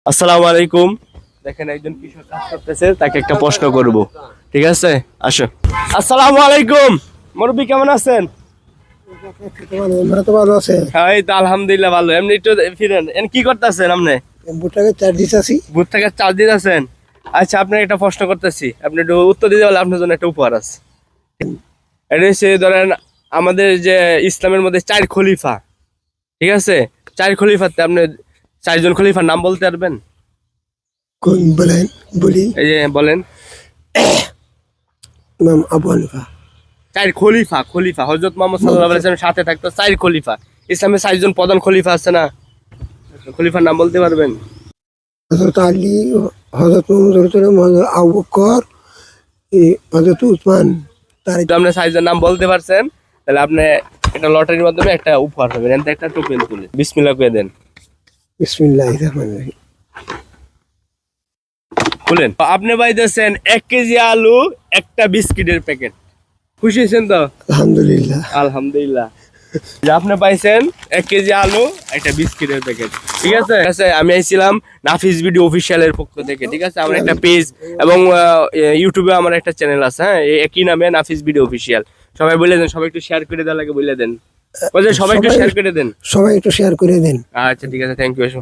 আসসালামু আলাইকুম। দেখেন একজন কৃষক কাজ করতেছে, তাকে একটা প্রশ্ন করব, ঠিক আছে? আসো। আসসালামু আলাইকুম মুরব্বি, কেমন আছেন? ভালো আছে। হ্যাঁ, এই তো আলহামদুলিল্লাহ ভালো। এমনি একটু ফিরেন, কি করতেছেন আপনি? বুটটাকে চার দিতেছি। বুথ থেকে চার্জ দিতেছেন? আচ্ছা, আপনাকে একটা প্রশ্ন করতেছি, আপনি একটু উত্তর দিতে পারলে আপনার জন্য একটা উপহার আছে। এটা হচ্ছে ধরেন আমাদের যে ইসলামের মধ্যে চার খলিফা, ঠিক আছে? চার খলিফাতে আপনি চারজন খলিফার নাম বলতে পারবেন? কোন বলেন? বলি। এই যে বলেন। ইমাম আবু হানিফা। চার খলিফা, খলিফা হযরত মুহাম্মদ সাল্লাল্লাহু আলাইহি ওয়াসাল্লামের সাথে থাকতো চার খলিফা। ইসলামের চারজন প্রধান খলিফা আছে না, খলিফার নাম বলতে পারবেন? হযরত আলী, হযরত হযরত আবু বকর, হযরত উসমান। তার তো আপনি চারজন নাম বলতে পারছেন, তাহলে আপনি একটা লটারির মাধ্যমে একটা উপহার পাবেন। এনতে একটা টোকেন তুলে বিসমিল্লাহ করে দেন। বিসমিল্লাহির রহমানির রহিম। খুলেন। আপনি পাইতেছেন 1 কেজি আলু, একটা বিস্কিটের প্যাকেট। খুশি হয়েছেন তো? আলহামদুলিল্লাহ। আলহামদুলিল্লাহ। যে আপনি পাইছেন 1 কেজি আলু, একটা বিস্কিটের প্যাকেট, ঠিক আছে? আমি আইছিলাম নাফিস ভিডিও অফিসিয়ালের পক্ষ থেকে, ঠিক আছে? আমার একটা পেজ এবং ইউটিউবে আমার একটা চ্যানেল আছে, হ্যাঁ, একই নামে নাফিস ভিডিও অফিসিয়াল। সবাই বলে দেন, সবাই একটু শেয়ার করে দেওয়া লাগে, বলে দেন। সবাই একটু শেয়ার করে দেন। সবাই একটু শেয়ার করে দেন। আচ্ছা, ঠিক আছে, থ্যাংক ইউ।